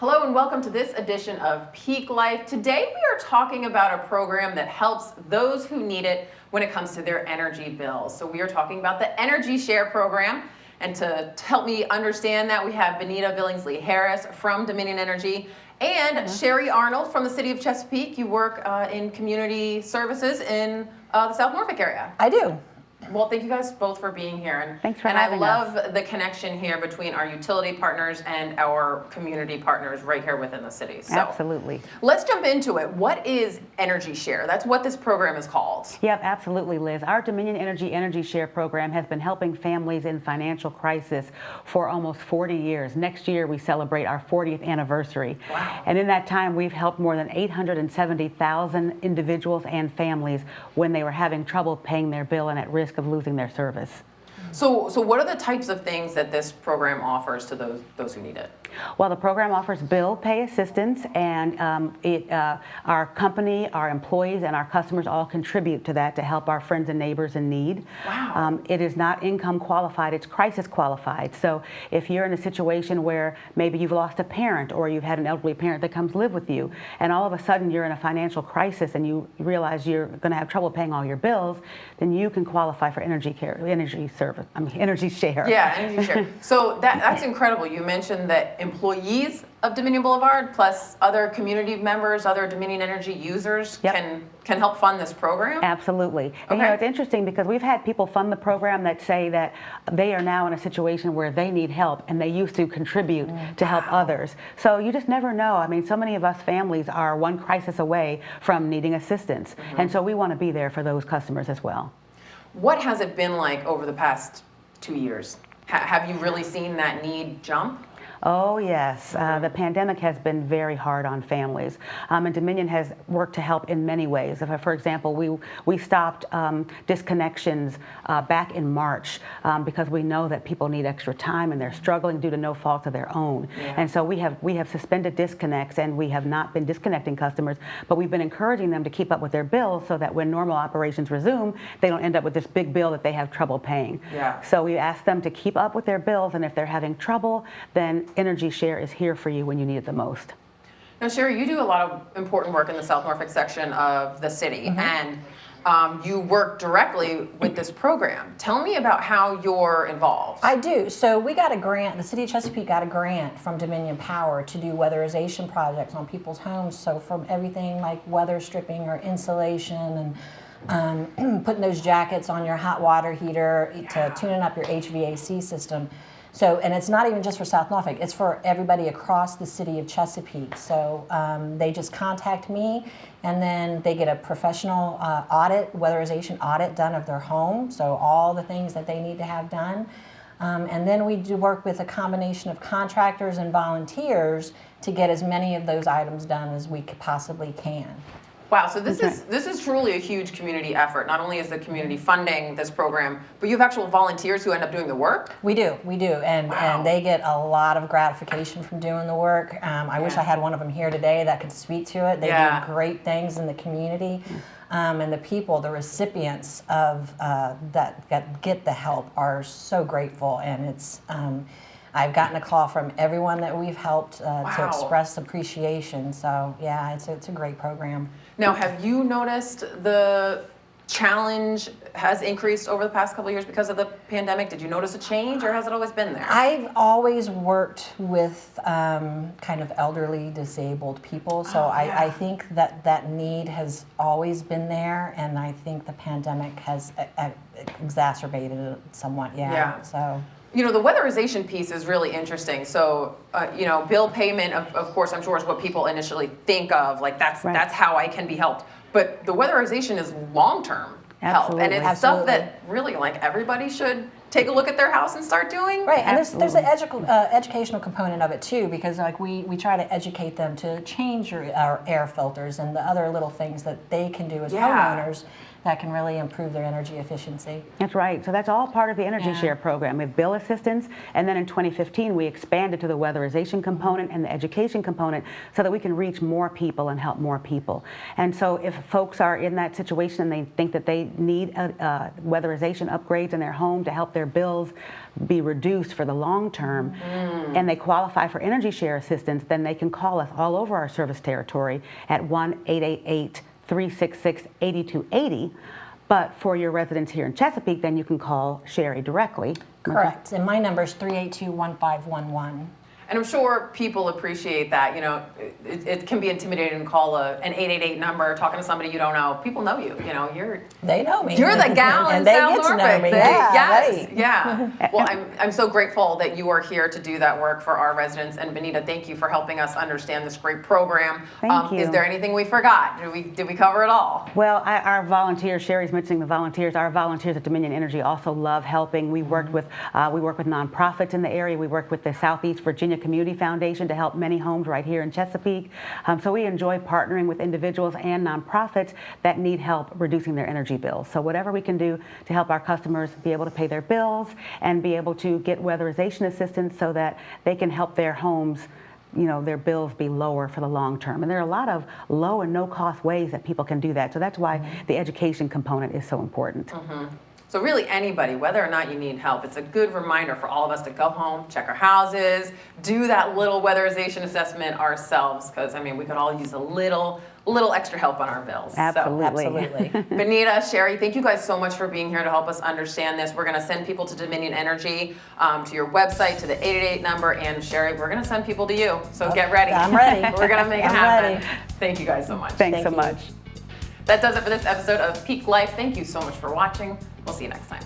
Hello and welcome to this edition of Peak Life. Today we are talking about a program that helps those who need it when it comes to their energy bills. So we are talking about the EnergyShare program. And to help me understand that, we have Benita Billingsley-Harris from Dominion Energy and Sherry Arnold from the city of Chesapeake. You work in community services in the South Norfolk area. I do. Well, thank you guys both for being here. And, Thanks for having us. And I love the connection here between our utility partners and our community partners right here within the city. So Absolutely. let's jump into it. What is EnergyShare? That's what this program is called. Yep, absolutely, Liz. Our Dominion Energy EnergyShare program has been helping families in financial crisis for almost 40 years. Next year, we celebrate our 40th anniversary. Wow. And in that time, we've helped more than 870,000 individuals and families when they were having trouble paying their bill and at risk of losing their service. So what are the types of things that this program offers to those who need it? Well, the program offers bill pay assistance, and our company, our employees, and our customers all contribute to that to help our friends and neighbors in need. Wow. It is not income qualified, it's crisis qualified. So if you're in a situation where maybe you've lost a parent or you've had an elderly parent that comes live with you, and all of a sudden you're in a financial crisis and you realize you're going to have trouble paying all your bills, then you can qualify for EnergyShare. Yeah, EnergyShare. So that's incredible. You mentioned that employees of Dominion Boulevard plus other community members, other Dominion Energy users can help fund this program? Absolutely. And it's interesting because we've had people fund the program that say that they are now in a situation where they need help and they used to contribute to help others. So you just never know. I mean, so many of us families are one crisis away from needing assistance. And so we want to be there for those customers as well. What has it been like over the past 2 years? Have you really seen that need jump? Oh, yes. The pandemic has been very hard on families. And Dominion has worked to help in many ways. For example, we stopped disconnections back in March because we know that people need extra time and they're struggling due to no fault of their own. Yeah. And so we have suspended disconnects, and we have not been disconnecting customers, but we've been encouraging them to keep up with their bills so that when normal operations resume, they don't end up with this big bill that they have trouble paying. Yeah. So we ask them to keep up with their bills, and if they're having trouble, then EnergyShare is here for you when you need it the most. Now, Sherry, you do a lot of important work in the South Norfolk section of the city, and you work directly with this program. Tell me about how you're involved. I do. So we got a grant, the city of Chesapeake got a grant from Dominion Power to do weatherization projects on people's homes. So from everything like weather stripping or insulation and putting those jackets on your hot water heater to tuning up your HVAC system. So, and it's not even just for South Norfolk, it's for everybody across the city of Chesapeake. So they just contact me, and then they get a professional weatherization audit done of their home, so all the things that they need to have done. And then we do work with a combination of contractors and volunteers to get as many of those items done as we possibly can. Wow, so this is truly a huge community effort. Not only is the community funding this program, but you have actual volunteers who end up doing the work? We do, and they get a lot of gratification from doing the work. I wish I had one of them here today that could speak to it. They do great things in the community, and the people, the recipients of that get the help are so grateful, and it's. I've gotten a call from everyone that we've helped to express appreciation. So yeah, it's a great program. Now, have you noticed the challenge has increased over the past couple of years because of the pandemic? Did you notice a change, or has it always been there? I've always worked with kind of elderly, disabled people. So I think that need has always been there, and I think the pandemic has exacerbated it somewhat. Yeah. So. You know, the weatherization piece is really interesting. So, bill payment, of course, I'm sure is what people initially think of. Like, that's how I can be helped. But the weatherization is long-term help. And it's stuff that really, like, everybody should take a look at their house and start doing. Right, and there's an educational component of it, too, because, like, we try to educate them to change our air filters and the other little things that they can do as homeowners that can really improve their energy efficiency. That's right. So that's all part of the EnergyShare Yeah. program. We have bill assistance, and then in 2015 we expanded to the weatherization component and the education component so that we can reach more people and help more people. And so if folks are in that situation and they think that they need weatherization upgrades in their home to help their bills be reduced for the long term, and they qualify for EnergyShare assistance, then they can call us all over our service territory at 1-888-366-8280. But for your residents here in Chesapeake, then you can call Sherry directly. Correct. And my number is 382-1511. And I'm sure people appreciate that. You know, it can be intimidating to call an 888 number, talking to somebody you don't know. People know you. You know, They know me. you're the gal in And they South get to know Norfolk. me. Yes, Right. yeah. Well, I'm so grateful that you are here to do that work for our residents. And Benita, thank you for helping us understand this great program. Thank you. Is there anything we forgot? Did we cover it all? Well, our volunteers, Sherry's mentioning the volunteers. Our volunteers at Dominion Energy also love helping. We work with nonprofits in the area. We work with the Southeast Virginia Community Foundation to help many homes right here in Chesapeake. So we enjoy partnering with individuals and nonprofits that need help reducing their energy bills. So whatever we can do to help our customers be able to pay their bills and be able to get weatherization assistance so that they can help their homes, you know, their bills be lower for the long term. And there are a lot of low and no cost ways that people can do that. So that's why the education component is so important. So really anybody, whether or not you need help, it's a good reminder for all of us to go home, check our houses, do that little weatherization assessment ourselves, because I mean, we could all use a little extra help on our bills. Absolutely. So, absolutely. Benita, Sherry, thank you guys so much for being here to help us understand this. We're gonna send people to Dominion Energy, to your website, to the 888 number, and Sherry, we're gonna send people to you. So get ready. I'm ready. We're gonna make it I'm happen. ready. Thank you guys so much. Thanks Thank so you. much. That does it for this episode of Peak Life. Thank you so much for watching. We'll see you next time.